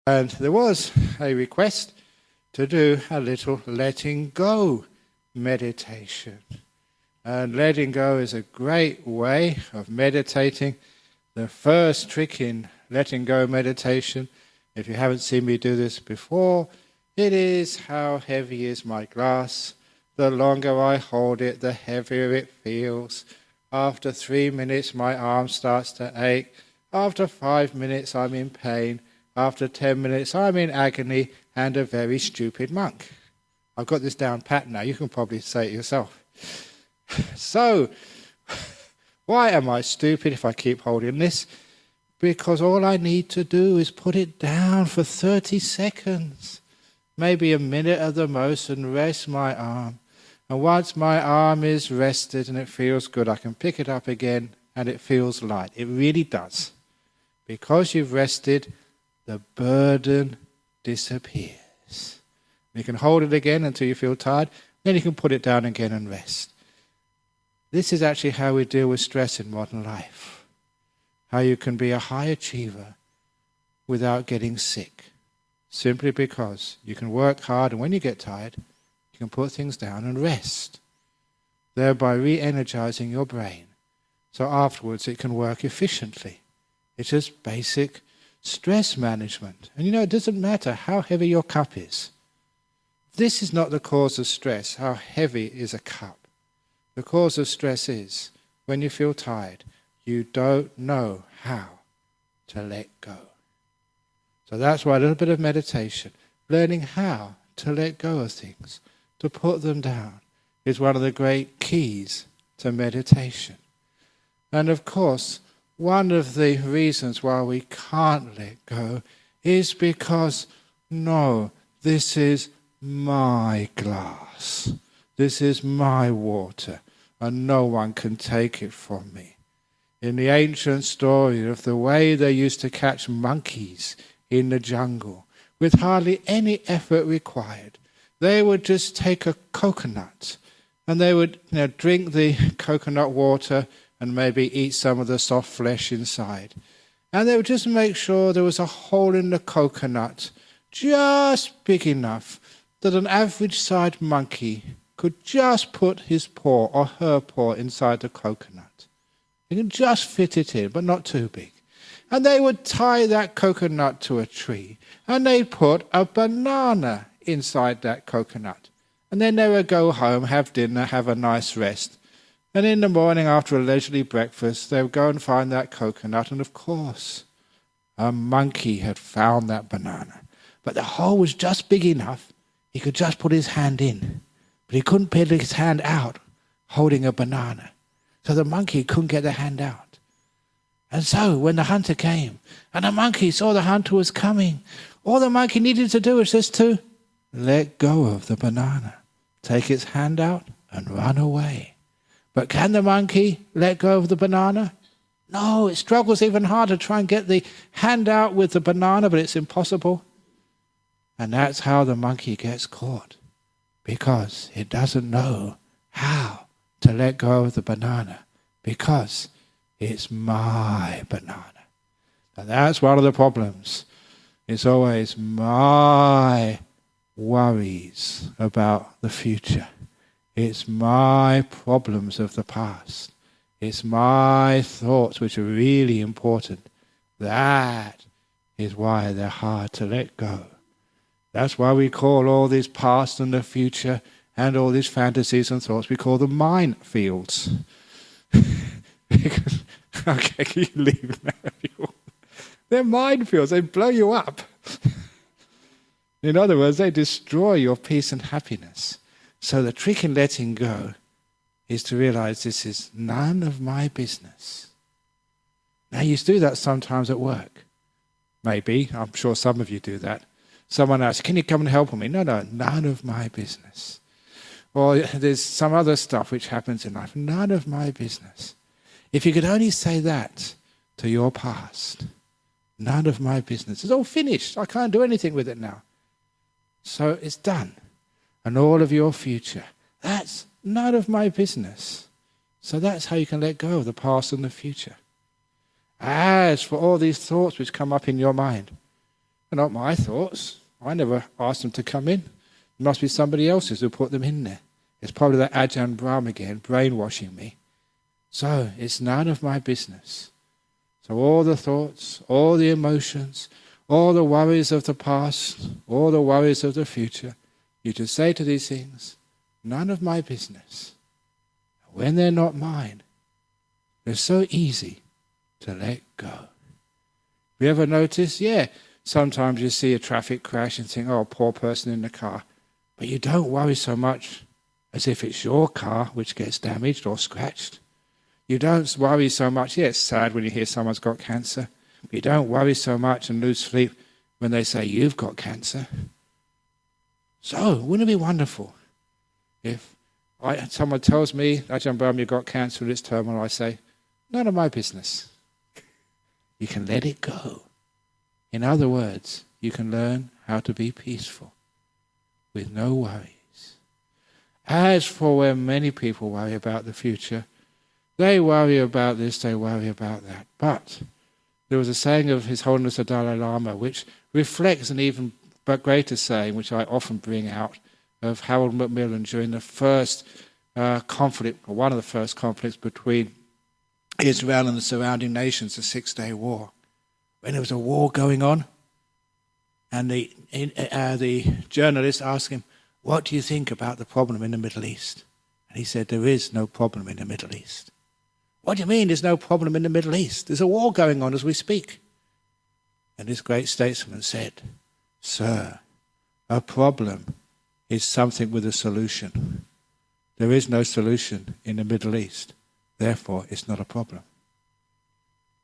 And there was a request to do a little letting go meditation. And letting go is a great way of meditating. The first trick in letting go meditation, if you haven't seen me do this before, it is how heavy is my glass. The longer I hold it, the heavier it feels. After 3 minutes, my arm starts to ache. After 5 minutes, I'm in pain. After 10 minutes, I'm in agony and a very stupid monk. I've got this down pat now. You can probably say it yourself. So, why am I stupid if I keep holding this? Because all I need to do is put it down for 30 seconds, maybe a minute at the most, and rest my arm. And once my arm is rested and it feels good, I can pick it up again and it feels light. It really does. Because you've rested, the burden disappears. You can hold it again until you feel tired, then you can put it down again and rest. This is actually how we deal with stress in modern life. How you can be a high achiever without getting sick. Simply because you can work hard, and when you get tired, you can put things down and rest, thereby re-energizing your brain. So afterwards it can work efficiently. It's just basic stress management. And it doesn't matter how heavy your cup is. This is not the cause of stress, how heavy is a cup. The cause of stress is when you feel tired, you don't know how to let go. So that's why a little bit of meditation, learning how to let go of things, to put them down, is one of the great keys to meditation. And of course, one of the reasons why we can't let go is because, no, this is my glass. This is my water, and no one can take it from me. In the ancient story of the way they used to catch monkeys in the jungle, with hardly any effort required, they would just take a coconut, and they would drink the coconut water and maybe eat some of the soft flesh inside. And they would just make sure there was a hole in the coconut, just big enough that an average-sized monkey could just put his paw or her paw inside the coconut. They could just fit it in, but not too big. And they would tie that coconut to a tree, and they'd put a banana inside that coconut. And then they would go home, have dinner, have a nice rest. And in the morning, after a leisurely breakfast, they would go and find that coconut, and of course, a monkey had found that banana. But the hole was just big enough, he could just put his hand in. But he couldn't put his hand out, holding a banana. So the monkey couldn't get the hand out. And so, when the hunter came, and the monkey saw the hunter was coming, all the monkey needed to do was just to let go of the banana, take its hand out, and run away. But can the monkey let go of the banana? No, it struggles even harder to try and get the hand out with the banana, but it's impossible. And that's how the monkey gets caught, because it doesn't know how to let go of the banana, because it's my banana. And that's one of the problems. It's always my worries about the future. It's my problems of the past. It's my thoughts which are really important. That is why they're hard to let go. That's why we call all these past and the future and all these fantasies and thoughts, we call them minefields. Okay, can you leave now? They're minefields, they blow you up. In other words, they destroy your peace and happiness. So the trick in letting go is to realize this is none of my business. Now you do that sometimes at work. Maybe, I'm sure some of you do that. Someone asks, can you come and help me? No, none of my business. Or there's some other stuff which happens in life. None of my business. If you could only say that to your past, none of my business. It's all finished. I can't do anything with it now. So it's done. And all of your future, that's none of my business. So that's how you can let go of the past and the future. As for all these thoughts which come up in your mind, They're not my thoughts. I never asked them to come in. It must be somebody else's who put them in there. It's probably that Ajahn Brahm again, brainwashing me. So it's none of my business. So all the thoughts, all the emotions, all the worries of the past, all the worries of the future, you just say to these things, none of my business. When they're not mine, they're so easy to let go. Have you ever noticed? Yeah, sometimes you see a traffic crash and think, oh, poor person in the car. But you don't worry so much as if it's your car which gets damaged or scratched. You don't worry so much. Yeah, it's sad when you hear someone's got cancer. But you don't worry so much and lose sleep when they say you've got cancer. So, wouldn't it be wonderful if someone tells me, Ajahn Brahm, you've got cancer in its terminal, I say, none of my business. You can let it go. In other words, you can learn how to be peaceful with no worries. As for when many people worry about the future, they worry about this, they worry about that. But there was a saying of His Holiness the Dalai Lama which reflects an even greater saying, which I often bring out, of Harold Macmillan during the first conflict, or one of the first conflicts between Israel and the surrounding nations, the 6-day war. When there was a war going on, and the journalist asked him, what do you think about the problem in the Middle East? And he said, there is no problem in the Middle East. What do you mean there's no problem in the Middle East? There's a war going on as we speak. And this great statesman said, sir, a problem is something with a solution. There is no solution in the Middle East. Therefore, it's not a problem.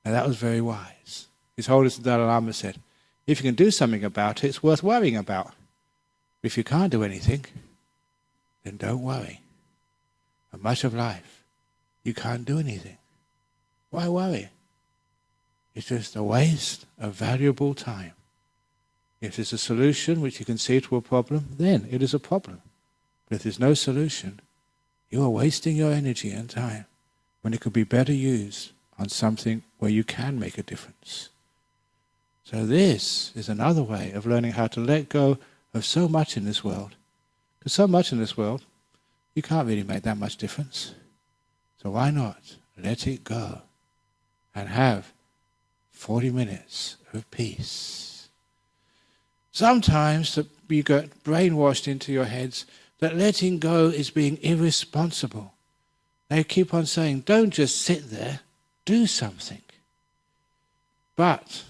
And that was very wise. His Holiness the Dalai Lama said, if you can do something about it, it's worth worrying about. If you can't do anything, then don't worry. And much of life, you can't do anything. Why worry? It's just a waste of valuable time. If there's a solution which you can see to a problem, then it is a problem. But if there's no solution, you are wasting your energy and time when it could be better used on something where you can make a difference. So this is another way of learning how to let go of so much in this world. Because so much in this world, you can't really make that much difference. So why not let it go and have 40 minutes of peace? Sometimes you get brainwashed into your heads that letting go is being irresponsible. They keep on saying, don't just sit there, do something. But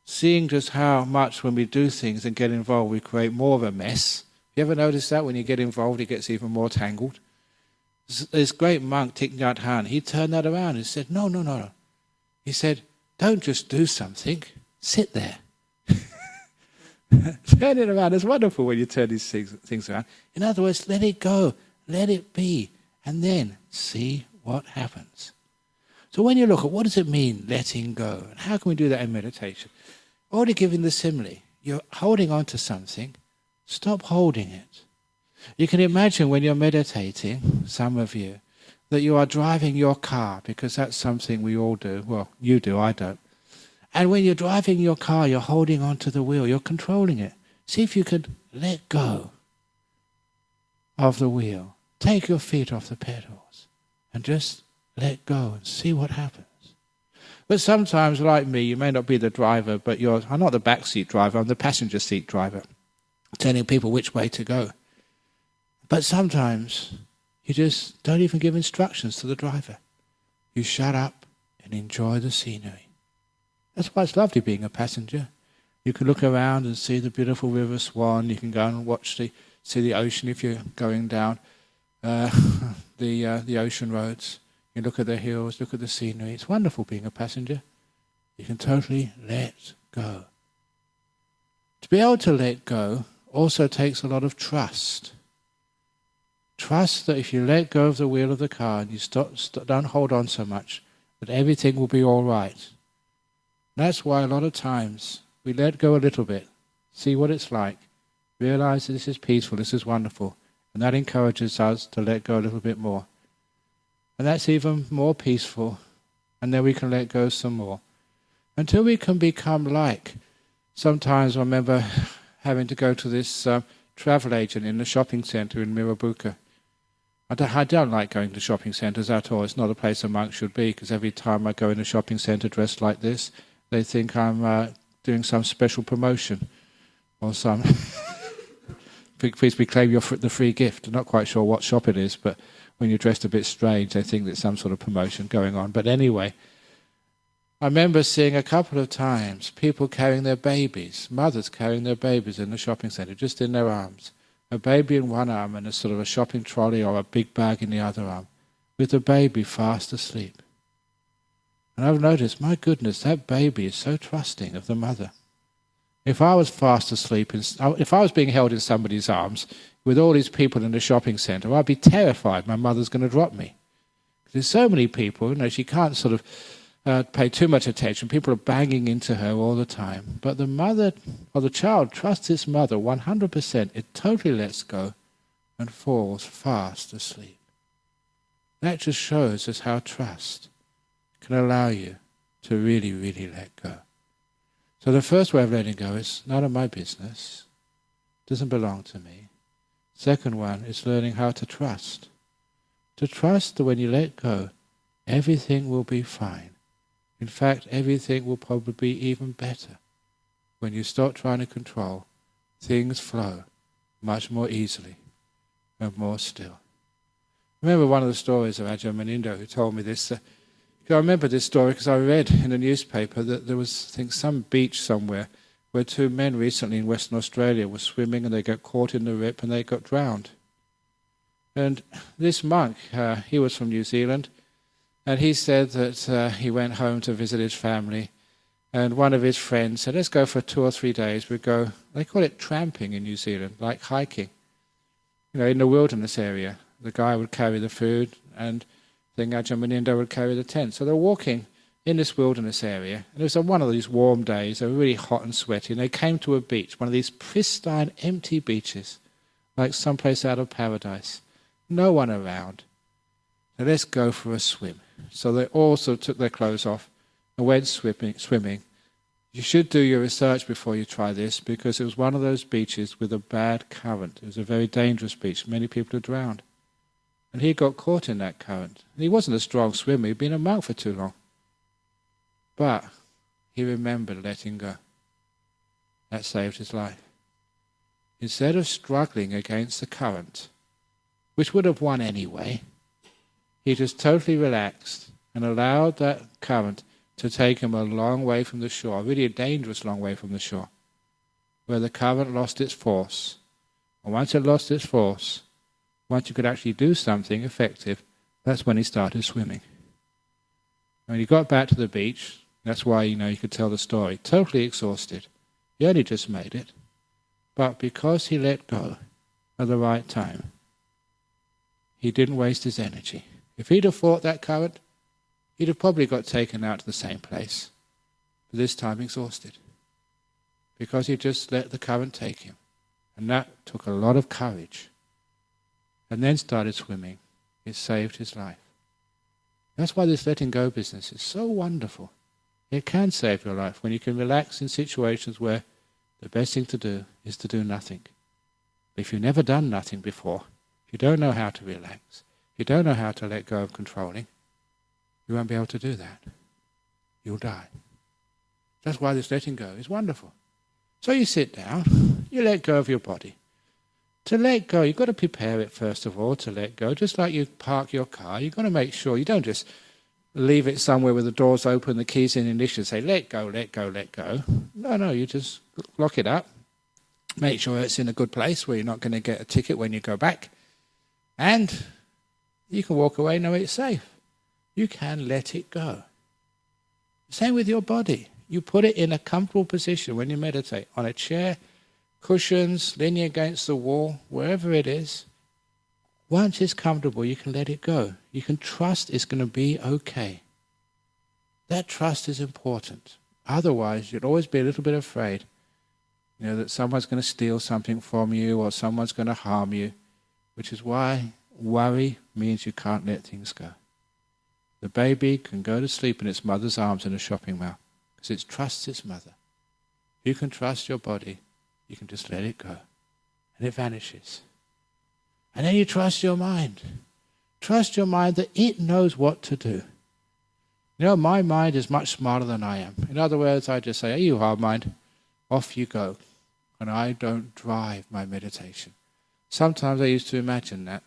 seeing just how much when we do things and get involved, we create more of a mess. You ever notice that when you get involved, it gets even more tangled? This great monk, Thich Nhat Hanh, he turned that around and said, no. He said, don't just do something, sit there. Turn it around. It's wonderful when you turn these things around. In other words, let it go, let it be, and then see what happens. So when you look at what does it mean, letting go, and how can we do that in meditation? Already giving the simile, you're holding on to something, stop holding it. You can imagine when you're meditating, some of you, that you are driving your car, because that's something we all do. Well, you do, I don't. And when you're driving your car, you're holding on to the wheel, you're controlling it. See if you could let go of the wheel. Take your feet off the pedals and just let go and see what happens. But sometimes, like me, you may not be the driver, but I'm not the backseat driver, I'm the passenger seat driver, telling people which way to go. But sometimes you just don't even give instructions to the driver. You shut up and enjoy the scenery. That's why it's lovely being a passenger. You can look around and see the beautiful River Swan. You can go and see the ocean if you're going down the ocean roads. You look at the hills, look at the scenery. It's wonderful being a passenger. You can totally let go. To be able to let go also takes a lot of trust. Trust that if you let go of the wheel of the car and you don't hold on so much, that everything will be all right. That's why a lot of times we let go a little bit, see what it's like, realize that this is peaceful, this is wonderful, and that encourages us to let go a little bit more. And that's even more peaceful, and then we can let go some more. Until we can become like Sometimes I remember having to go to this travel agent in the shopping centre in Mirabuka. I don't like going to shopping centres at all. It's not a place a monk should be, because every time I go in a shopping centre dressed like this, they think I'm doing some special promotion or some... Please reclaim the free gift. I'm not quite sure what shop it is, but when you're dressed a bit strange, they think there's some sort of promotion going on. But anyway, I remember seeing a couple of times people carrying their babies, mothers carrying their babies in the shopping centre, just in their arms. A baby in one arm and a sort of a shopping trolley or a big bag in the other arm, with the baby fast asleep. And I've noticed, my goodness, that baby is so trusting of the mother. If I was fast asleep, if I was being held in somebody's arms with all these people in the shopping centre, I'd be terrified my mother's going to drop me. There's so many people, she can't sort of pay too much attention. People are banging into her all the time. But the mother, or the child, trusts its mother 100%. It totally lets go and falls fast asleep. That just shows us how trust can allow you to really, really let go. So the first way of letting go is none of my business. It doesn't belong to me. Second one is learning how to trust. To trust that when you let go, everything will be fine. In fact, everything will probably be even better. When you stop trying to control, things flow much more easily and more still. I remember one of the stories of Ajahn Brahm who told me this. I remember this story because I read in the newspaper that there was, I think, some beach somewhere where two men recently in Western Australia were swimming and they got caught in the rip and they got drowned. And this monk, he was from New Zealand, and he said that he went home to visit his family, and one of his friends said, let's go for 2 or 3 days. We'd go, they call it tramping in New Zealand, like hiking, in the wilderness area. The guy would carry the food, and then Ajahn Brahm would carry the tent. So they're walking in this wilderness area, and it was on one of these warm days. They were really hot and sweaty, and they came to a beach, one of these pristine, empty beaches, like someplace out of paradise. No one around. So let's go for a swim. So they also took their clothes off and went swimming. You should do your research before you try this, because it was one of those beaches with a bad current. It was a very dangerous beach. Many people had drowned. And he got caught in that current. And he wasn't a strong swimmer. He'd been a monk for too long. But he remembered letting go. That saved his life. Instead of struggling against the current, which would have won anyway, he just totally relaxed and allowed that current to take him a long way from the shore, really a dangerous long way from the shore, where the current lost its force. And once it lost its force, once you could actually do something effective, that's when he started swimming. When he got back to the beach, that's why, you could tell the story, totally exhausted. He only just made it. But because he let go at the right time, he didn't waste his energy. If he'd have fought that current, he'd have probably got taken out to the same place, but this time exhausted. Because he just let the current take him. And that took a lot of courage. And then started swimming. It saved his life. That's why this letting go business is so wonderful. It can save your life when you can relax in situations where the best thing to do is to do nothing. If you've never done nothing before, if you don't know how to relax, if you don't know how to let go of controlling, you won't be able to do that. You'll die. That's why this letting go is wonderful. So you sit down, you let go of your body. To let go, you've got to prepare it first of all to let go. Just like you park your car, you've got to make sure you don't just leave it somewhere with the doors open, the keys in the ignition, say, let go, let go, let go. No, you just lock it up. Make sure it's in a good place where you're not going to get a ticket when you go back. And you can walk away, know it's safe. You can let it go. Same with your body. You put it in a comfortable position when you meditate, on a chair, cushions, leaning against the wall, wherever it is. Once it's comfortable, you can let it go. You can trust it's going to be okay. That trust is important. Otherwise, you'd always be a little bit afraid, that someone's going to steal something from you or someone's going to harm you, which is why worry means you can't let things go. The baby can go to sleep in its mother's arms in a shopping mall because it trusts its mother. You can trust your body. You can just let it go. And it vanishes. And then you trust your mind. Trust your mind that it knows what to do. You know, my mind is much smarter than I am. In other words, I just say, "Hey, you hard mind, off you go." And I don't drive my meditation. Sometimes I used to imagine that.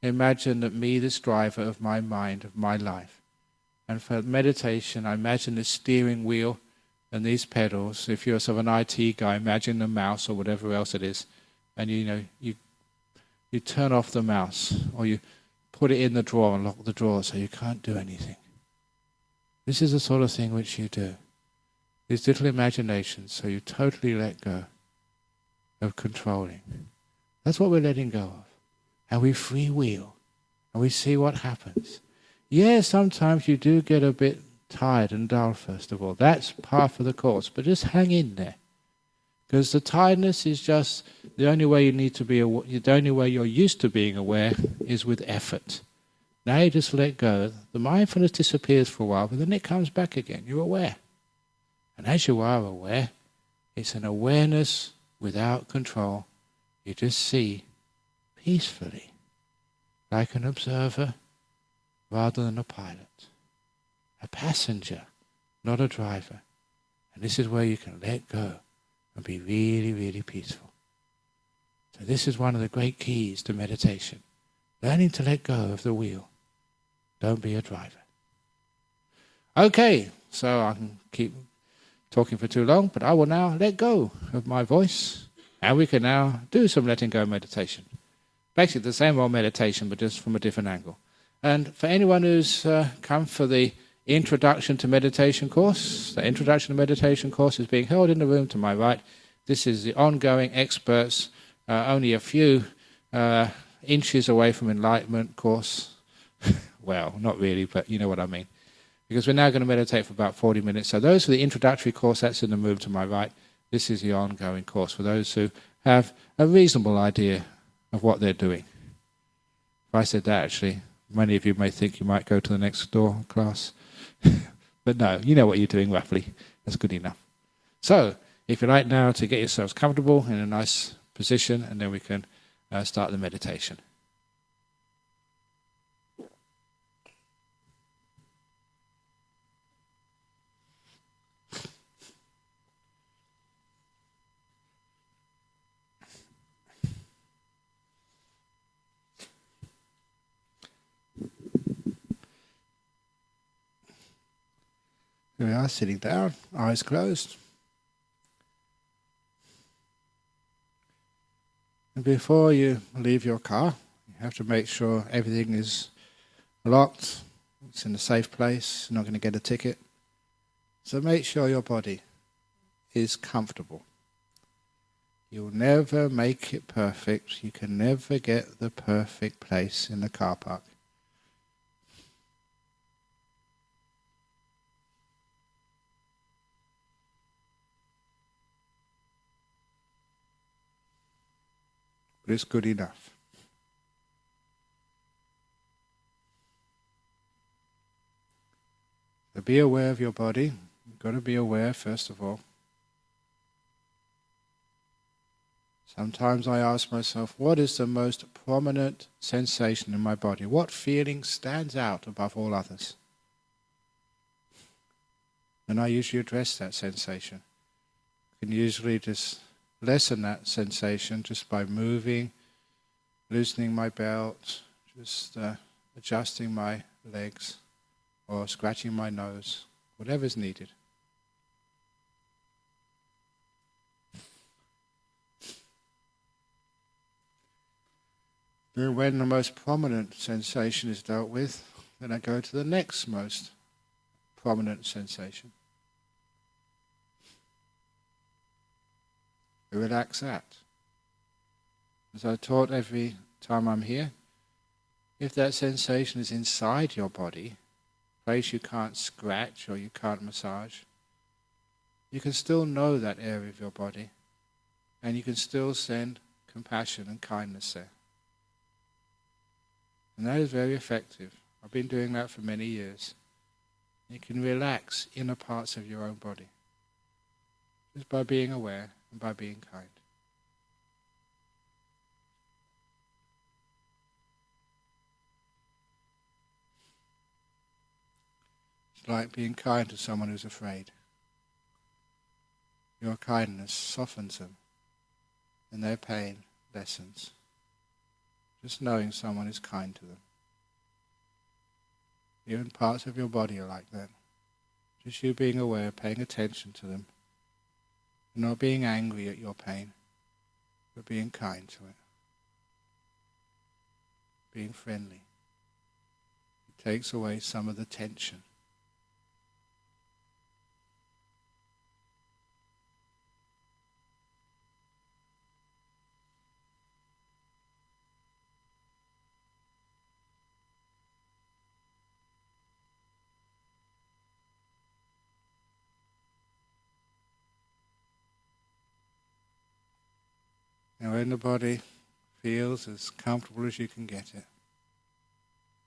Imagine that me, this driver of my mind, of my life. And for meditation, I imagine the steering wheel and these pedals. If you're sort of an IT guy, imagine the mouse or whatever else it is. And you turn off the mouse, or you put it in the drawer and lock the drawer so you can't do anything. This is the sort of thing which you do. These little imaginations, so you totally let go of controlling. That's what we're letting go of. And we freewheel. And we see what happens. Yeah, sometimes you do get a bit tired and dull, first of all. That's part of the course. But just hang in there. Because the tiredness is just the only way you need to be aware. The only way you're used to being aware is with effort. Now you just let go. The mindfulness disappears for a while, but then it comes back again. You're aware. And as you are aware, it's an awareness without control. You just see peacefully, like an observer rather than a pilot. A passenger, not a driver. And this is where you can let go and be really, really peaceful. So this is one of the great keys to meditation. Learning to let go of the wheel. Don't be a driver. Okay, so I can keep talking for too long, but I will now let go of my voice, and we can now do some letting go meditation. Basically the same old meditation, but just from a different angle. And for anyone who's come for the Introduction to Meditation course, the Introduction to Meditation course is being held in the room to my right. This is the ongoing experts, only a few inches away from enlightenment course. Well, not really, but you know what I mean. Because we're now going to meditate for about 40 minutes. So those are the introductory course, that's in the room to my right. This is the ongoing course for those who have a reasonable idea of what they're doing. If I said that, actually, many of you may think you might go to the next door class. But no, you know what you're doing roughly. That's good enough. So, if you like now to get yourselves comfortable in a nice position, and then we can start the meditation. Here we are, sitting down, eyes closed. And before you leave your car, you have to make sure everything is locked, it's in a safe place, you're not going to get a ticket. So make sure your body is comfortable. You'll never make it perfect. You can never get the perfect place in the car park. But it's good enough. So be aware of your body. You've got to be aware, first of all. Sometimes I ask myself, what is the most prominent sensation in my body? What feeling stands out above all others? And I usually address that sensation. I can usually just lessen that sensation just by moving, loosening my belt, just adjusting my legs, or scratching my nose, whatever is needed. Then when the most prominent sensation is dealt with, then I go to the next most prominent sensation. Relax that. As I taught every time I'm here, if that sensation is inside your body, a place you can't scratch or you can't massage, you can still know that area of your body, and you can still send compassion and kindness there. And that is very effective. I've been doing that for many years. You can relax inner parts of your own body. just by being aware and by being kind. It's like being kind to someone who's afraid. Your kindness softens them and their pain lessens. Just knowing someone is kind to them. Even parts of your body are like that. Just you being aware, paying attention to them, and not being angry at your pain, but being kind to it. Being friendly. It takes away some of the tension. And when the body feels as comfortable as you can get it,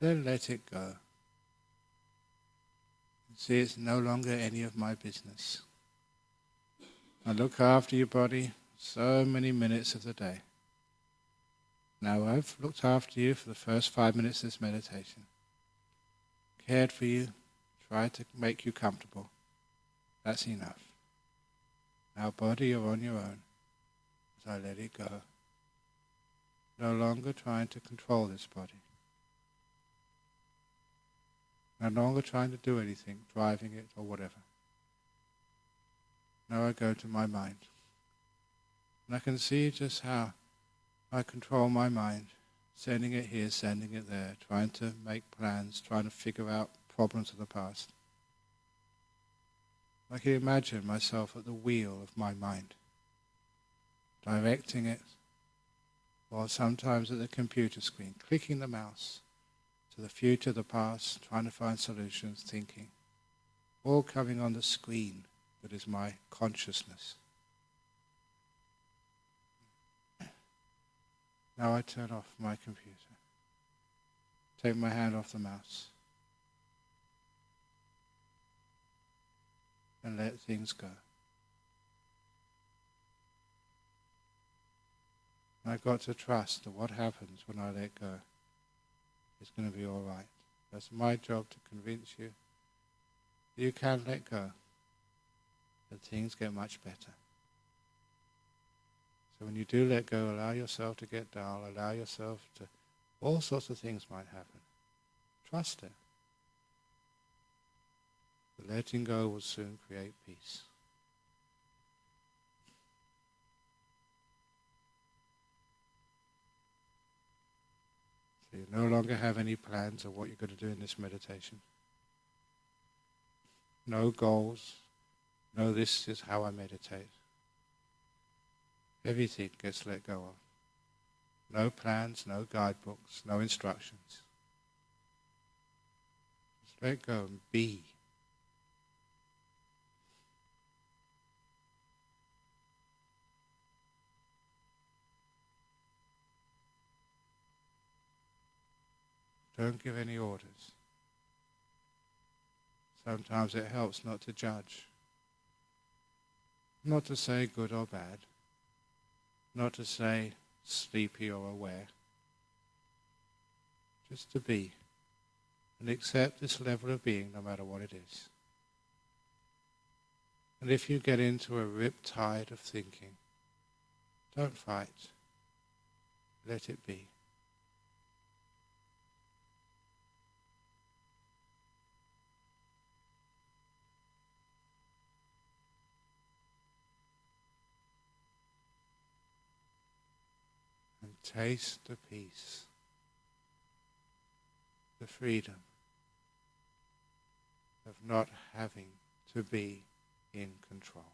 then let it go. See, it's no longer any of my business. I look after your body so many minutes of the day. Now I've looked after you for the first 5 minutes of this meditation. Cared for you, tried to make you comfortable. That's enough. Now body, you're on your own. As I let it go. No longer trying to control this body. No longer trying to do anything, driving it or whatever. Now I go to my mind. And I can see just how I control my mind, sending it here, sending it there, trying to make plans, trying to figure out problems of the past. I can imagine myself at the wheel of my mind, directing it, or sometimes at the computer screen, clicking the mouse to the future, the past, trying to find solutions, thinking, all coming on the screen that is my consciousness. Now I turn off my computer, take my hand off the mouse, and let things go. I've got to trust that what happens when I let go is going to be all right. That's my job to convince you that you can let go, that things get much better. So when you do let go, allow yourself to get dull, allow yourself to, all sorts of things might happen. Trust it. The letting go will soon create peace. So you no longer have any plans of what you're going to do in this meditation. No goals. No, this is how I meditate. Everything gets let go of. No plans, no guidebooks, no instructions. Just let go and be. Don't give any orders. Sometimes it helps not to judge. Not to say good or bad. Not to say sleepy or aware. Just to be. And accept this level of being no matter what it is. And if you get into a riptide of thinking, don't fight. Let it be. And taste the peace, the freedom of not having to be in control.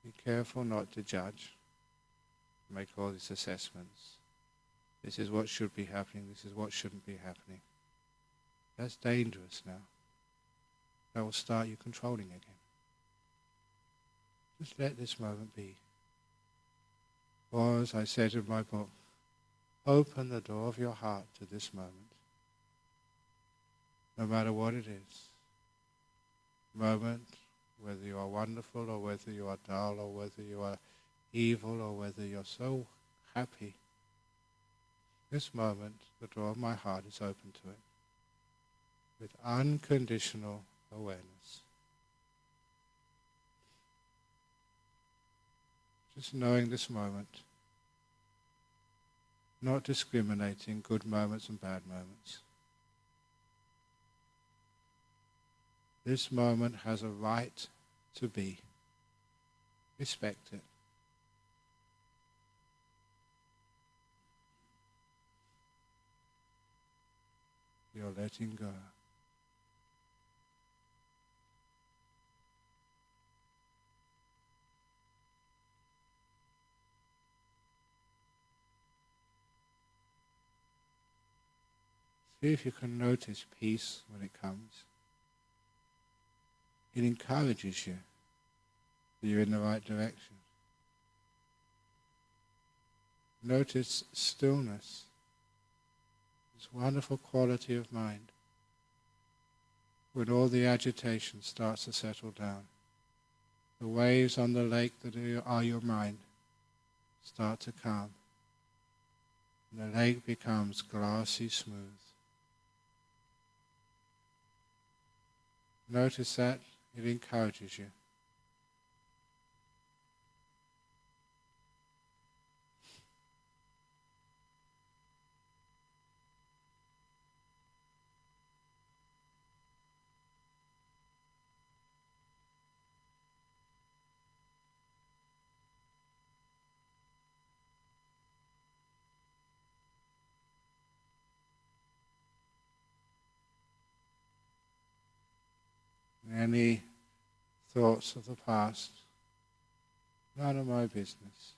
Be careful not to judge, make all these assessments. This is what should be happening, this is what shouldn't be happening. That's dangerous now. That will start you controlling again. Just let this moment be. Or as I said in my book, open the door of your heart to this moment. No matter what it is. Moment, whether you are wonderful or whether you are dull or whether you are evil or whether you're so happy. This moment, the door of my heart is open to it. With unconditional awareness. Just knowing this moment. Not discriminating good moments and bad moments. This moment has a right to be. Respect it. You're letting go. See if you can notice peace when it comes. It encourages you that you're in the right direction. Notice stillness, this wonderful quality of mind, when all the agitation starts to settle down. The waves on the lake that are your mind start to calm, and the lake becomes glassy smooth. Notice that it encourages you. Any thoughts of the past, none of my business.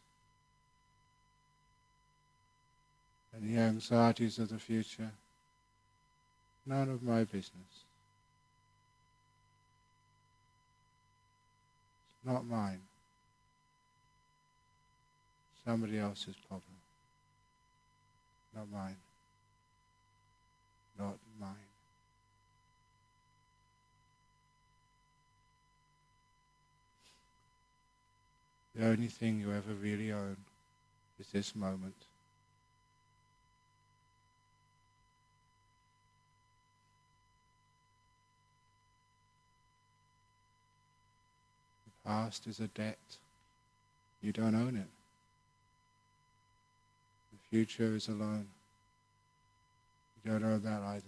Any anxieties of the future, none of my business. It's not mine. Somebody else's problem. Not mine. Not mine. The only thing you ever really own is this moment. The past is a debt. You don't own it. The future is a loan. You don't own that either.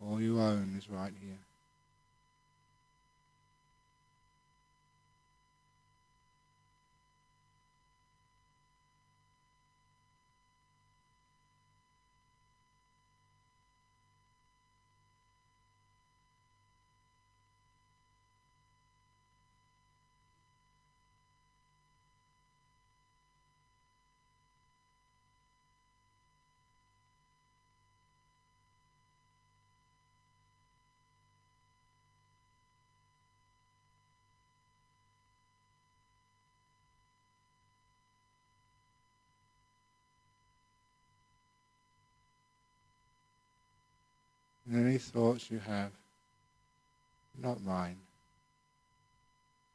All you own is right here. And any thoughts you have, not mine.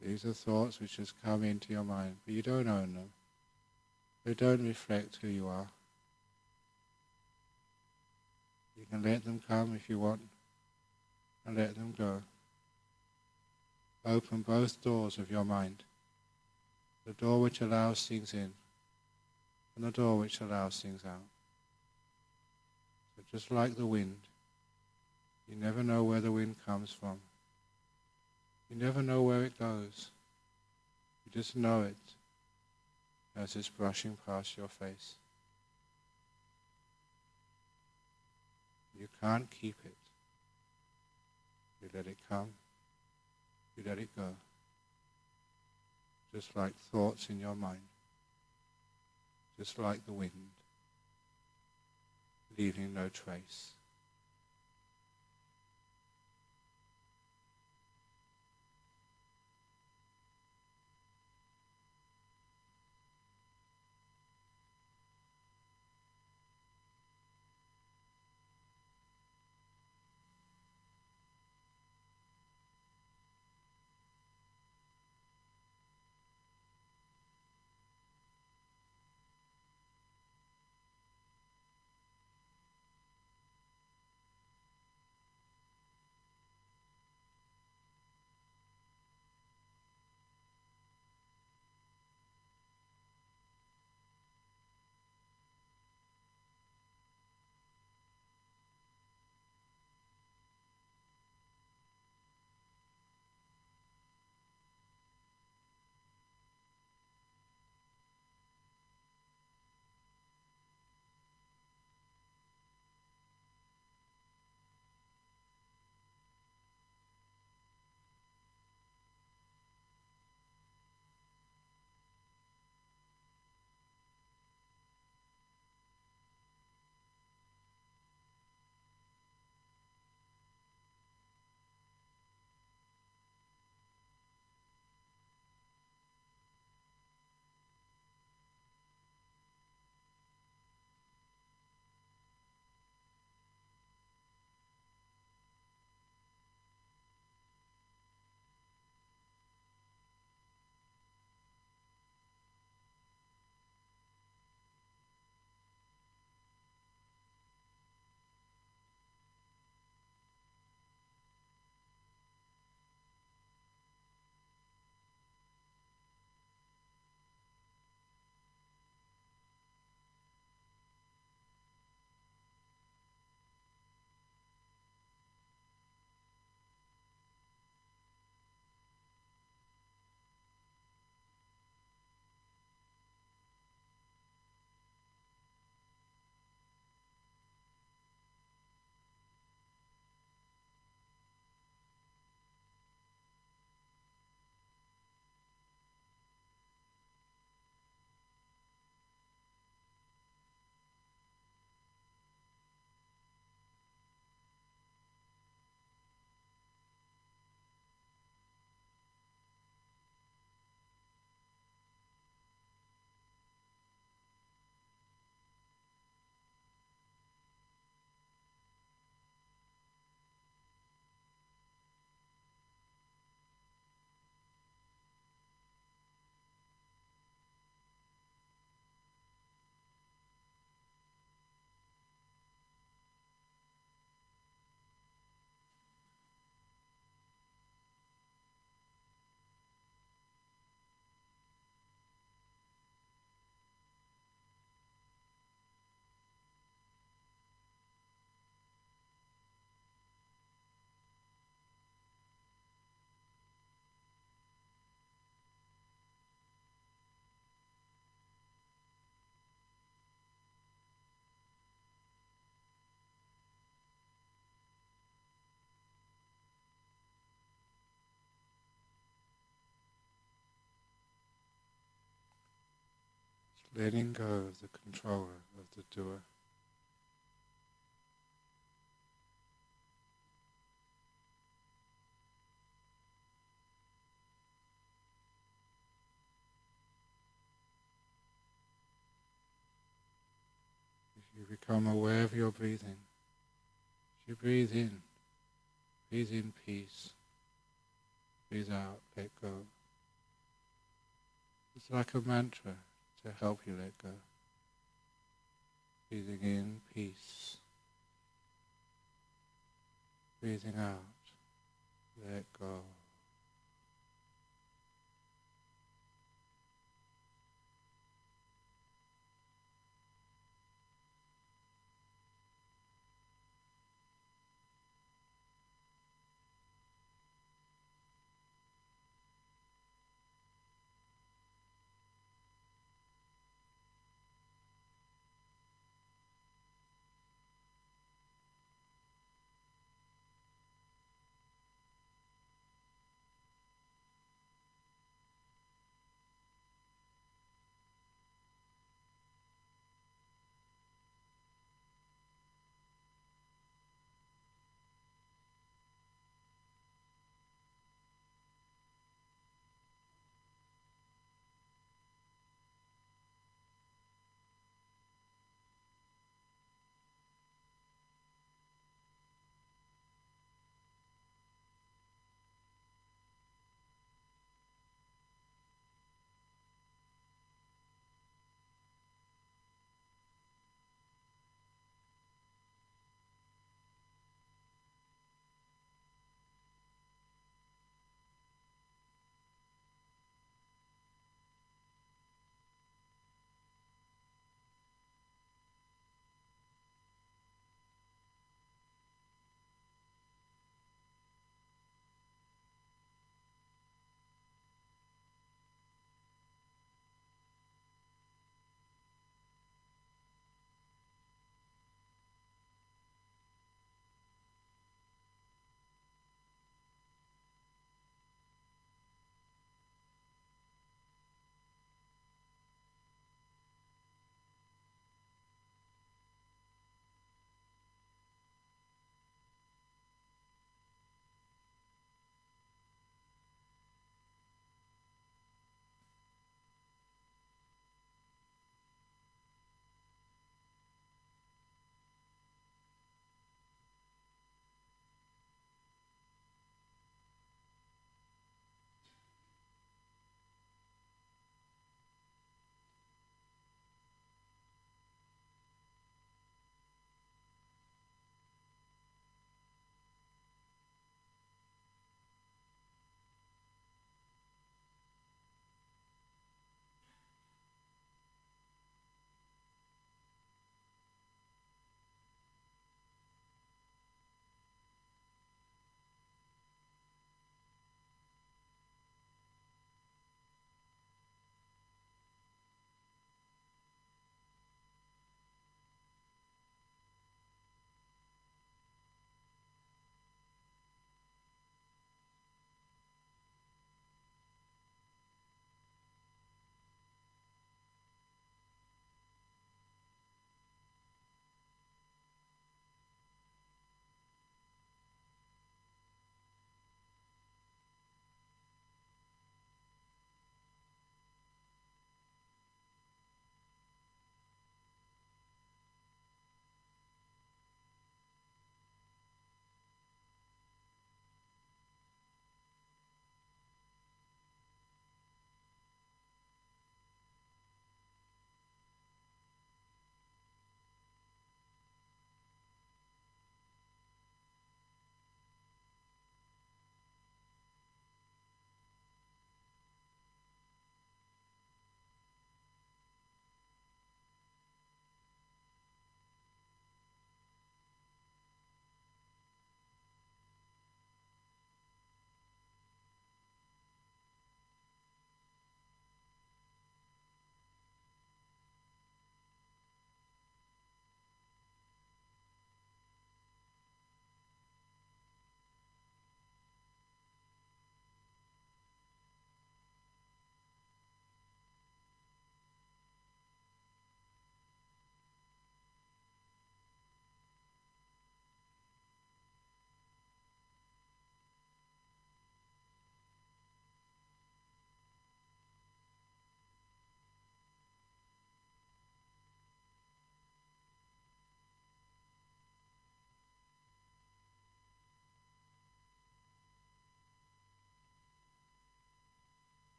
These are thoughts which just come into your mind, but you don't own them. They don't reflect who you are. You can let them come if you want, and let them go. Open both doors of your mind. The door which allows things in, and the door which allows things out. So just like the wind, you never know where the wind comes from. You never know where it goes. You just know it as it's brushing past your face. You can't keep it. You let it come. You let it go. Just like thoughts in your mind. Just like the wind, leaving no trace. letting go of the controller, of the doer. If you become aware of your breathing, as you breathe in peace, breathe out, let go. It's like a mantra to help you let go. Breathing in, peace. Breathing out, let go.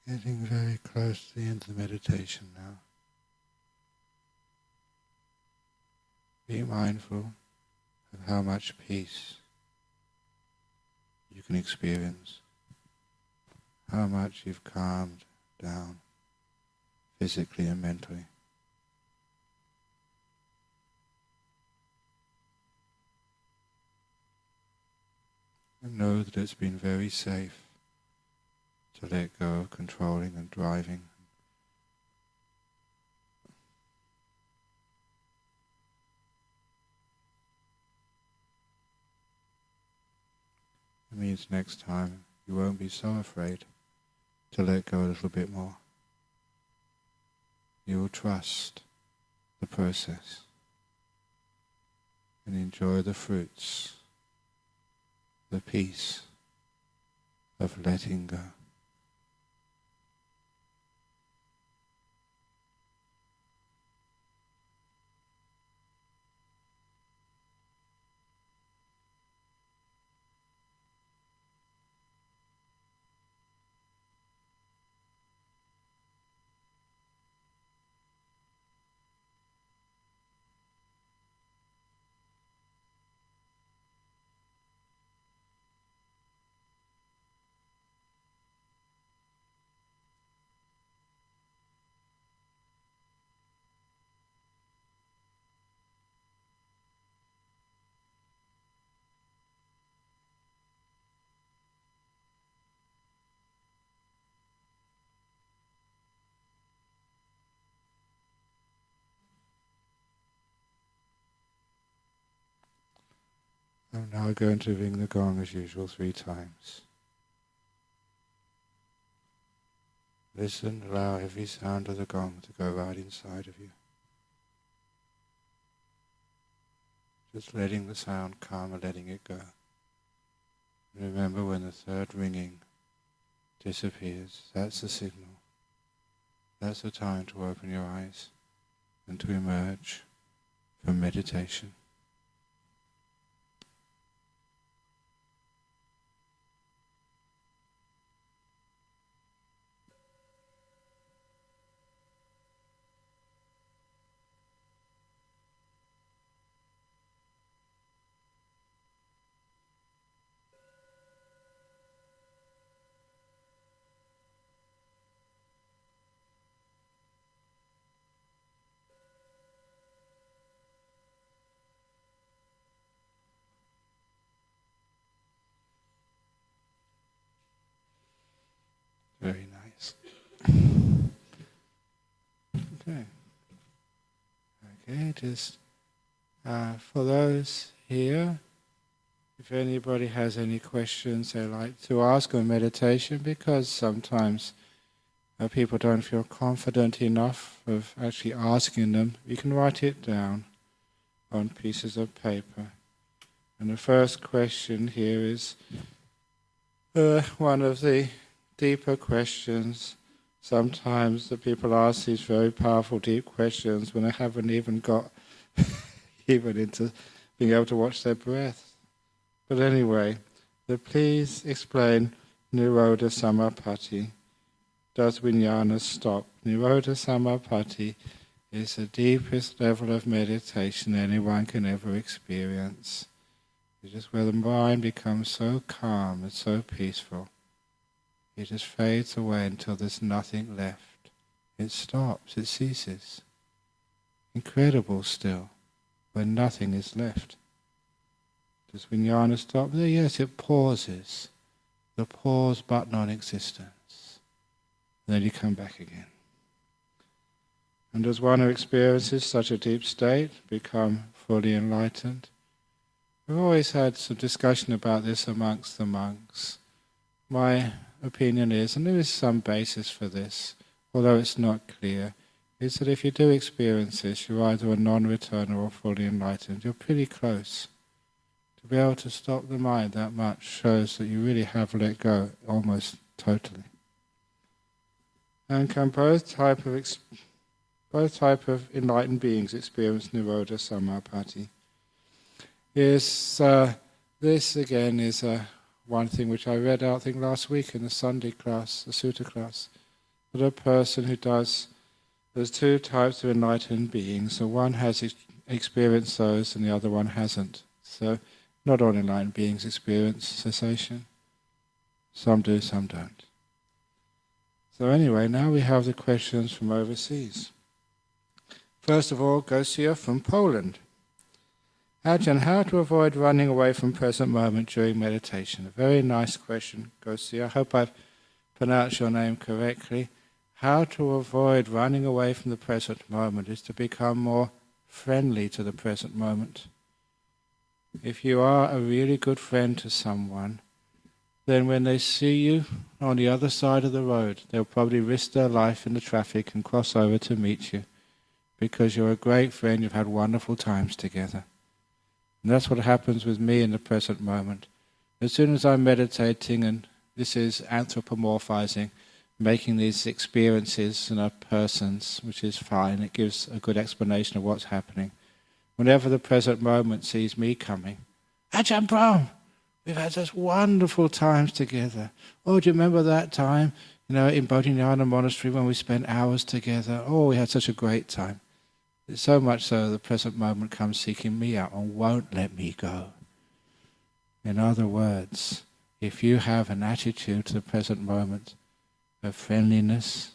Getting very close to the end of the meditation now. Be mindful of how much peace you can experience, how much you've calmed down physically and mentally. And know that it's been very safe to let go of controlling and driving. It means next time you won't be so afraid to let go a little bit more. You will trust the process and enjoy the fruits, the peace of letting go. I'm now going to ring the gong as usual 3 times. Listen, allow every sound of the gong to go right inside of you. Just letting the sound come and letting it go. Remember, when the 3rd ringing disappears, that's the signal. That's the time to open your eyes and to emerge from meditation. Very nice. Okay, just for those here, if anybody has any questions they like to ask on meditation, because sometimes people don't feel confident enough of actually asking them, you can write it down on pieces of paper. And the first question here is one of the deeper questions. Sometimes the people ask these very powerful, deep questions when they haven't even got even into being able to watch their breath. But anyway, please explain Nirodha Samapatti. Does vijnana stop? Nirodha Samapatti is the deepest level of meditation anyone can ever experience. It is where the mind becomes so calm and so peaceful. It just fades away until there's nothing left. It stops, it ceases. Incredible still, when nothing is left. Does vijnana stop there? Yes, it pauses. The pause but non-existence. Then you come back again. And does one who experiences such a deep state become fully enlightened? We've always had some discussion about this amongst the monks. My opinion is, and there is some basis for this, although it's not clear, is that if you do experience this, you're either a non-returner or fully enlightened. You're pretty close. To be able to stop the mind that much shows that you really have let go almost totally. And can both type of enlightened beings experience Nirodha Samapatti? Yes, this again is one thing which I read out, I think last week in the Sunday class, the Sutta class. for the person who does. There's two types of enlightened beings. So one has experienced those and the other one hasn't. So not all enlightened beings experience cessation. Some do, some don't. So anyway, now we have the questions from overseas. First of all, Gosia from Poland. Ajahn, how to avoid running away from present moment during meditation? A very nice question, Gosia. I hope I've pronounced your name correctly. How to avoid running away from the present moment is to become more friendly to the present moment. If you are a really good friend to someone, then when they see you on the other side of the road, they'll probably risk their life in the traffic and cross over to meet you, because you're a great friend, you've had wonderful times together. And that's what happens with me in the present moment. As soon as I'm meditating, and this is anthropomorphizing, making these experiences persons, which is fine, it gives a good explanation of what's happening. Whenever the present moment sees me coming, Ajahn Brahm, we've had such wonderful times together. Oh, do you remember that time, in Bodhinyana Monastery when we spent hours together? Oh, we had such a great time. So much so the present moment comes seeking me out and won't let me go. In other words, if you have an attitude to the present moment of friendliness,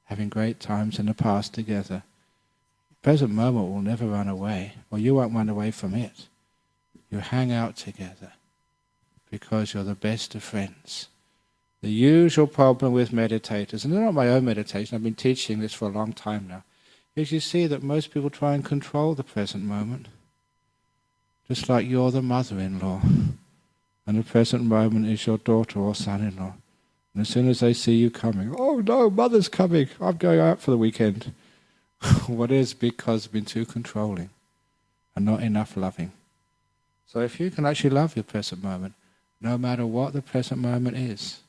having great times in the past together, the present moment will never run away, or you won't run away from it. You hang out together because you're the best of friends. The usual problem with meditators, and they're not my own meditation, I've been teaching this for a long time now, is you see that most people try and control the present moment. Just like you're the mother-in-law, and the present moment is your daughter or son-in-law. And as soon as they see you coming, oh no, mother's coming, I'm going out for the weekend. What is because you've been too controlling and not enough loving. So if you can actually love your present moment, no matter what the present moment is,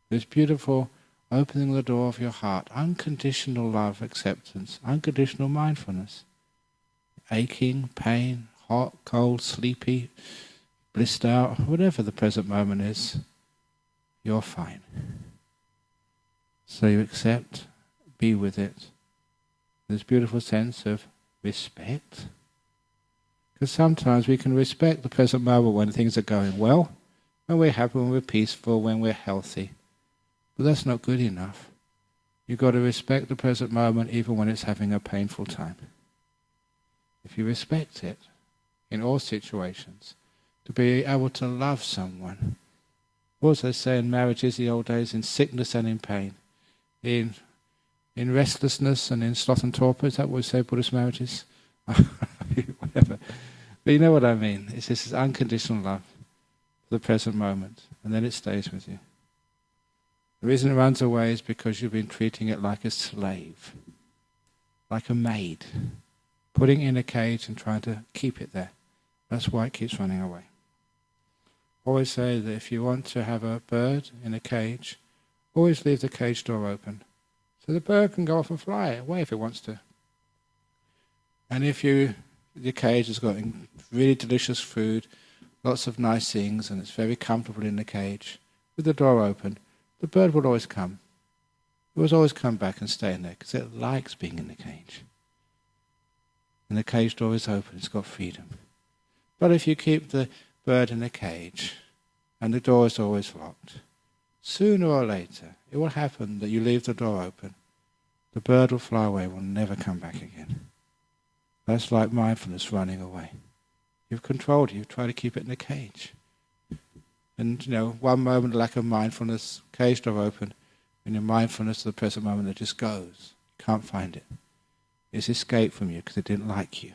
this beautiful opening the door of your heart, unconditional love, acceptance, unconditional mindfulness, aching, pain, hot, cold, sleepy, blissed out, whatever the present moment is, you're fine. So you accept, be with it. This beautiful sense of respect. Because sometimes we can respect the present moment when things are going well, when we're happy, when we're peaceful, when we're healthy. But that's not good enough. You've got to respect the present moment even when it's having a painful time. If you respect it in all situations, to be able to love someone. What was they say in marriages the old days? In sickness and in pain. In restlessness and in sloth and torpor. Is that what we say Buddhist marriages? Whatever. But you know what I mean. It's this unconditional love for the present moment. And then it stays with you. The reason it runs away is because you've been treating it like a slave, like a maid, putting it in a cage and trying to keep it there. That's why it keeps running away. Always say that if you want to have a bird in a cage, always leave the cage door open. So the bird can go off and fly away if it wants to. And if the cage has got really delicious food, lots of nice things, and it's very comfortable in the cage, with the door open, the bird will always come. It will always come back and stay in there because it likes being in the cage. And the cage door is open, it's got freedom. But if you keep the bird in the cage and the door is always locked, sooner or later it will happen that you leave the door open. The bird will fly away, will never come back again. That's like mindfulness running away. You've controlled it, you've tried to keep it in the cage. And, one moment lack of mindfulness, cage door open, and your mindfulness of the present moment that just goes. You can't find it. It's escaped from you because it didn't like you.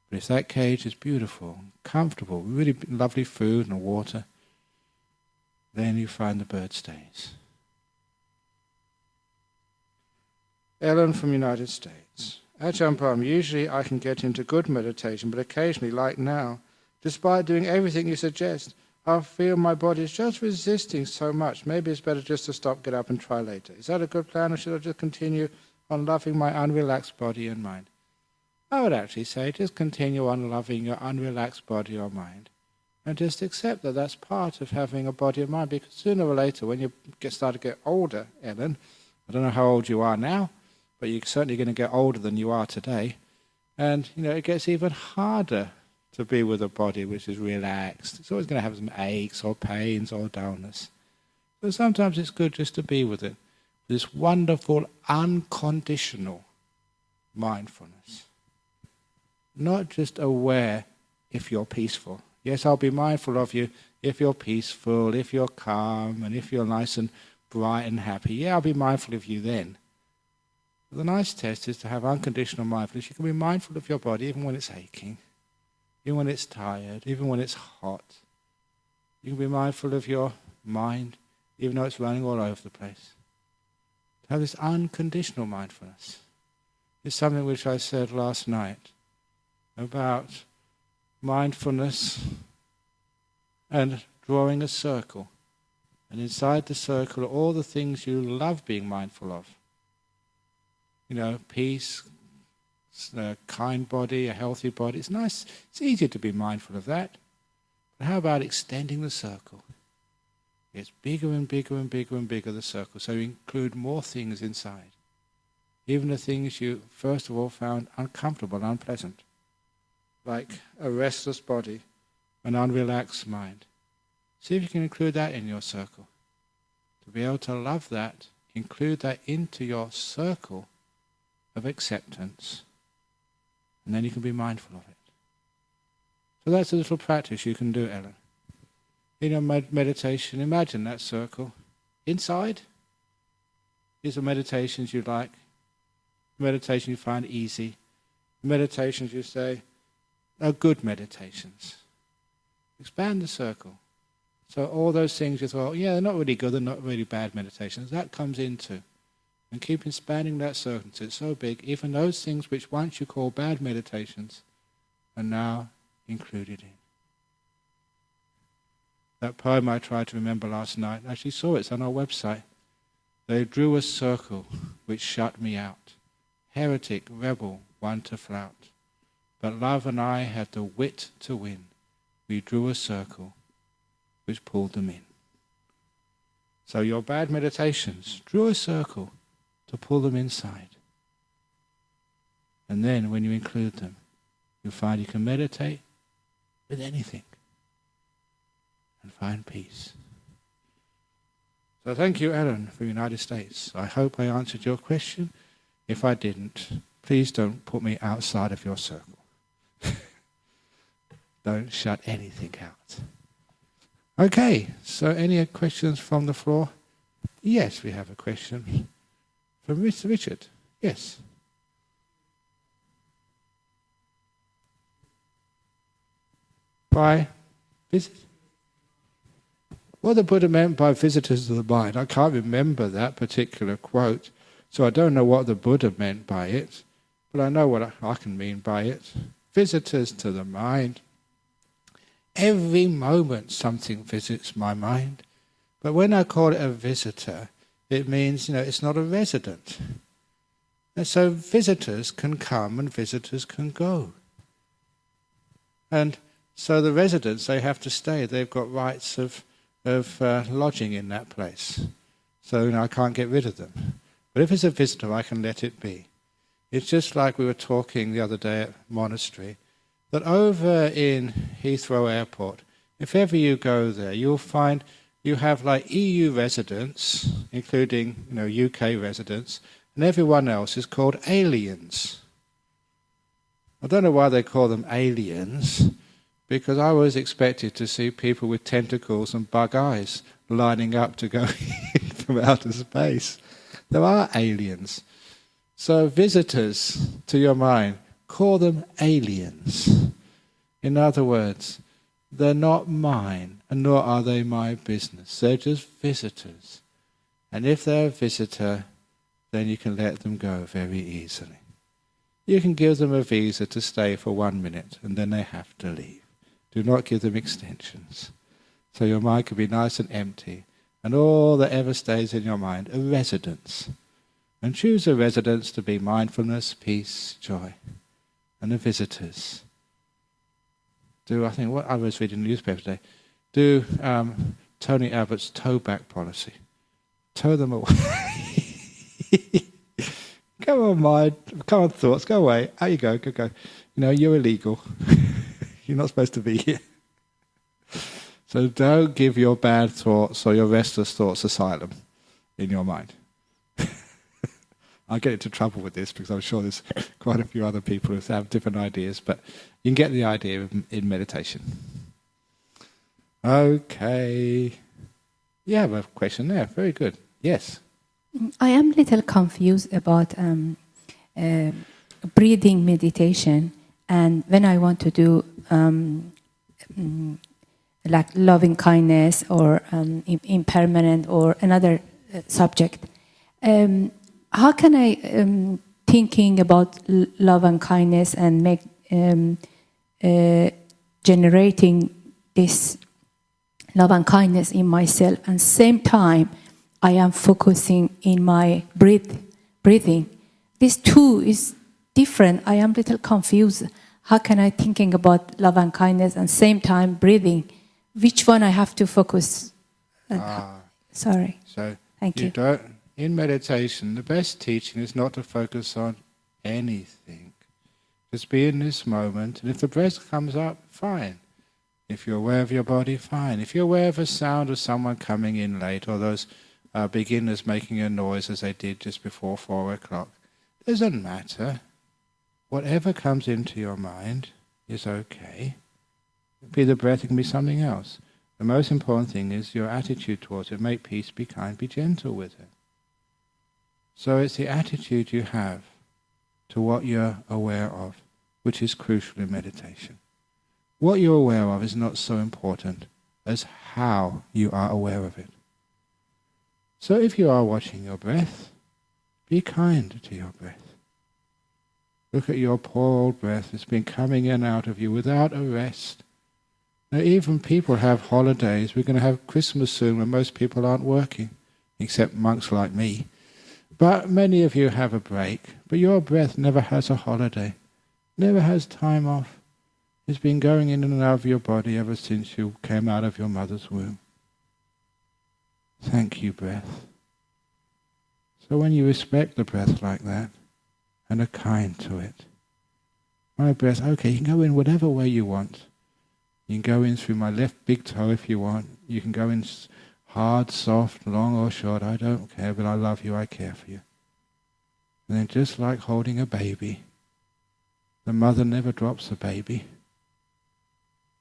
But if that cage is beautiful, comfortable, really lovely food and water, then you find the bird stays. Ellen from United States. Ajahn Brahm, usually I can get into good meditation, but occasionally, like now, despite doing everything you suggest, I feel my body is just resisting so much. Maybe it's better just to stop, get up and try later. Is that a good plan, or should I just continue on loving my unrelaxed body and mind? I would actually say just continue on loving your unrelaxed body or mind. And just accept that that's part of having a body and mind, because sooner or later, when you start to get older, Ellen, I don't know how old you are now, but you're certainly going to get older than you are today. And, it gets even harder to be with a body which is relaxed. It's always going to have some aches or pains or dullness. So sometimes it's good just to be with it. This wonderful, unconditional mindfulness. Not just aware if you're peaceful. Yes, I'll be mindful of you if you're peaceful, if you're calm, and if you're nice and bright and happy. Yeah, I'll be mindful of you then. But the nice test is to have unconditional mindfulness. You can be mindful of your body even when it's aching, even when it's tired, even when it's hot. You can be mindful of your mind, even though it's running all over the place. To have this unconditional mindfulness is something which I said last night about mindfulness and drawing a circle. And inside the circle are all the things you love being mindful of. Peace, a kind body, a healthy body. It's nice, it's easy to be mindful of that. But how about extending the circle? It's bigger and bigger and bigger and bigger, the circle. So you include more things inside. Even the things you, first of all, found uncomfortable, unpleasant. Like a restless body, an unrelaxed mind. See if you can include that in your circle. To be able to love that, include that into your circle of acceptance. And then you can be mindful of it. So that's a little practice you can do, Ellen. In your meditation, imagine that circle. Inside is the meditations you like, meditation you find easy, meditations you say are good meditations. Expand the circle. So all those things you thought, they're not really good, they're not really bad meditations, that comes into. And keep expanding that circle until it's so big, even those things which once you call bad meditations are now included in. That poem I tried to remember last night, I actually saw it's on our website. They drew a circle which shut me out. Heretic, rebel, one to flout. But love and I had the wit to win. We drew a circle which pulled them in. So your bad meditations, drew a circle to pull them inside. And then when you include them, you'll find you can meditate with anything and find peace. So thank you, Ellen, from the United States. I hope I answered your question. If I didn't, please don't put me outside of your circle. Don't shut anything out. Okay, so any questions from the floor? Yes, we have a question from Mr. Richard. Yes. By visit? What the Buddha meant by visitors of the mind, I can't remember that particular quote, so I don't know what the Buddha meant by it, but I know what I can mean by it. Visitors to the mind. Every moment something visits my mind, but when I call it a visitor, it means, it's not a resident. And so visitors can come and visitors can go. And so the residents, they have to stay. They've got rights of lodging in that place. So I can't get rid of them. But if it's a visitor, I can let it be. It's just like we were talking the other day at monastery, that over in Heathrow Airport, if ever you go there, you'll find you have like EU residents, including UK residents, and everyone else is called aliens. I don't know why they call them aliens, because I always expected to see people with tentacles and bug eyes lining up to go in from outer space. There are aliens. So visitors to your mind, call them aliens. In other words, they're not mine, and nor are they my business. They're just visitors. And if they're a visitor, then you can let them go very easily. You can give them a visa to stay for 1 minute, and then they have to leave. Do not give them extensions. So your mind can be nice and empty, and all that ever stays in your mind are residents. And choose a residence to be mindfulness, peace, joy. And the visitors. I think what I was reading in the newspaper today, do Tony Abbott's toe back policy. Tow them away. Come on, mind. Come on, thoughts. Go away. Out you go. Go. You're illegal. You're not supposed to be here. So don't give your bad thoughts or your restless thoughts asylum in your mind. I'll get into trouble with this because I'm sure there's quite a few other people who have different ideas, but you can get the idea in meditation. Okay. You have a question there. Very good. Yes. I am a little confused about breathing meditation, and when I want to do like loving kindness or impermanent or another subject, how can I thinking about love and kindness and make generating this love and kindness in myself, and same time I am focusing in my breathing. These two is different. I am a little confused. How can I thinking about love and kindness and same time breathing? Which one I have to focus? Sorry. So thank you. In meditation, the best teaching is not to focus on anything. Just be in this moment, and if the breath comes up, fine. If you're aware of your body, fine. If you're aware of a sound of someone coming in late, or those beginners making a noise as they did just before 4 o'clock, doesn't matter. Whatever comes into your mind is okay. Be the breath, it can be something else. The most important thing is your attitude towards it. Make peace, be kind, be gentle with it. So it's the attitude you have to what you're aware of, which is crucial in meditation. What you're aware of is not so important as how you are aware of it. So if you are watching your breath, be kind to your breath. Look at your poor old breath. It's been coming in and out of you without a rest. Now, even people have holidays. We're going to have Christmas soon when most people aren't working, except monks like me. But many of you have a break. But your breath never has a holiday, never has time off. It's been going in and out of your body ever since you came out of your mother's womb. Thank you, breath. So when you respect the breath like that, and are kind to it, my breath, okay, you can go in whatever way you want. You can go in through my left big toe if you want. You can go in hard, soft, long or short, I don't care, but I love you, I care for you. And then just like holding a baby, the mother never drops the baby.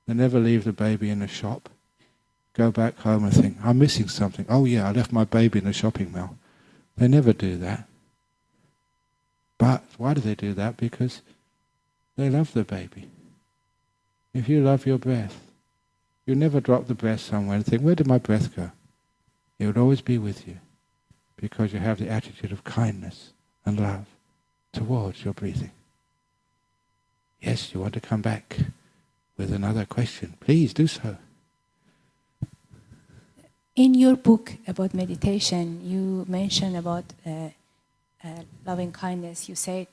They never leave the baby in the shop. Go back home and think, I'm missing something. Oh yeah, I left my baby in the shopping mall. They never do that. But why do they do that? Because they love the baby. If you love your breath, you never drop the breath somewhere and think, where did my breath go? It would always be with you because you have the attitude of kindness and love towards your breathing. Yes, you want to come back with another question. Please do so. In your book about meditation, you mentioned about loving kindness. You said,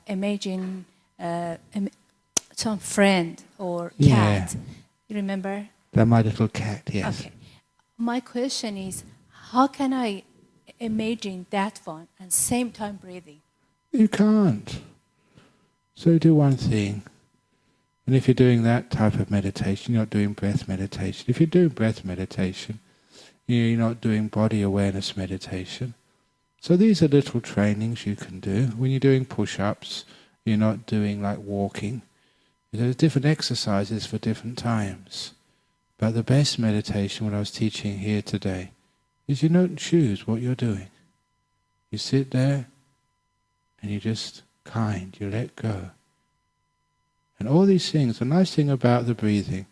imagine some friend or cat. Yeah. You remember? They're my little cat, yes. Okay. My question is, how can I imagine that one and same time breathing? You can't. So do one thing. And if you're doing that type of meditation, you're not doing breath meditation. If you're doing breath meditation, you're not doing body awareness meditation. So these are little trainings you can do. When you're doing push-ups, you're not doing like walking. There's different exercises for different times. But the best meditation, what I was teaching here today, is you don't choose what you're doing. You sit there and you're just kind, you let go. And all these things, the nice thing about the breathing,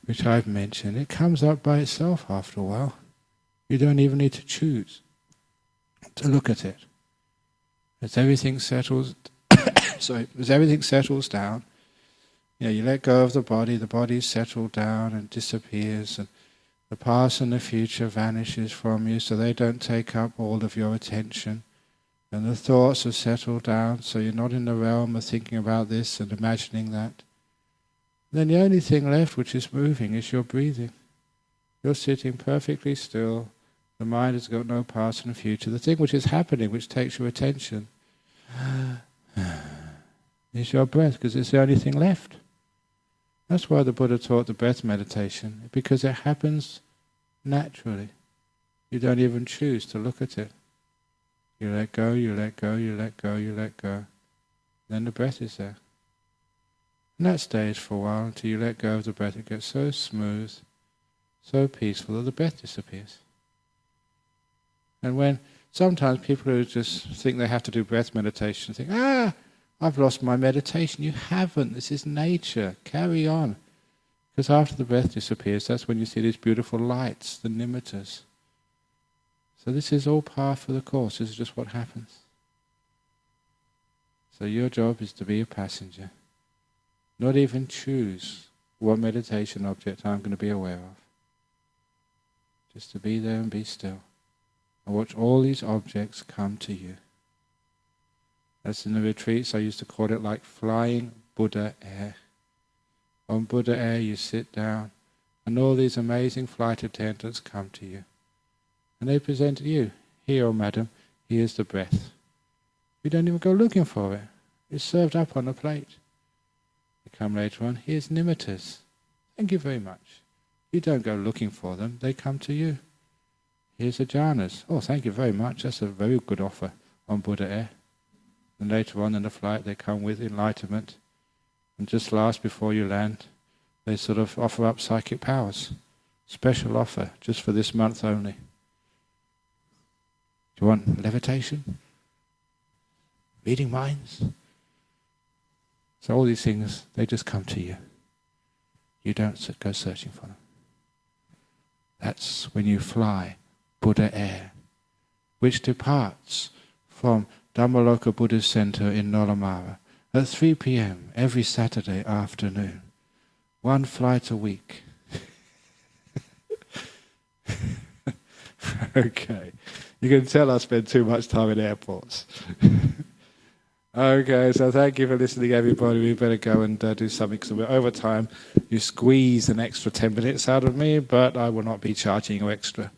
which I've mentioned, it comes up by itself after a while. You don't even need to choose to look at it. As everything settles, as everything settles down, you let go of the body's settled down and disappears, and the past and the future vanishes from you, so they don't take up all of your attention. And the thoughts are settled down, so you're not in the realm of thinking about this and imagining that. Then the only thing left which is moving is your breathing. You're sitting perfectly still, The mind has got no past and future. The thing which is happening, which takes your attention, is your breath, because it's the only thing left. That's why the Buddha taught the breath meditation, because it happens naturally. You don't even choose to look at it. You let go, you let go, you let go, you let go. Then the breath is there. And that stays for a while until you let go of the breath. It gets so smooth, so peaceful that the breath disappears. And when sometimes people who just think they have to do breath meditation think, I've lost my meditation. You haven't. This is nature. Carry on. Because after the breath disappears, that's when you see these beautiful lights, the nimittas. So this is all par for the course. This is just what happens. So your job is to be a passenger. Not even choose what meditation object I'm going to be aware of. Just to be there and be still. And watch all these objects come to you. That's in the retreats. I used to call it like flying Buddha air. On Buddha air you sit down and all these amazing flight attendants come to you. And they present to you, here, oh madam, here's the breath. You don't even go looking for it. It's served up on a plate. You come later on, here's nimittas. Thank you very much. You don't go looking for them, they come to you. Here's ajanas. Oh, thank you very much. That's a very good offer on Buddha air. And later on in the flight they come with enlightenment. And just last before you land, they sort of offer up psychic powers. Special offer, just for this month only. Do you want levitation? Reading minds? So all these things, they just come to you. You don't go searching for them. That's when you fly Buddha air, which departs from Dhammaloka Buddhist Center in Nolamara at 3 p.m. every Saturday afternoon. One flight a week. Okay. You can tell I spend too much time in airports. Okay, so thank you for listening, everybody. We better go and do something, because we're over time. You squeeze an extra 10 minutes out of me, but I will not be charging you extra.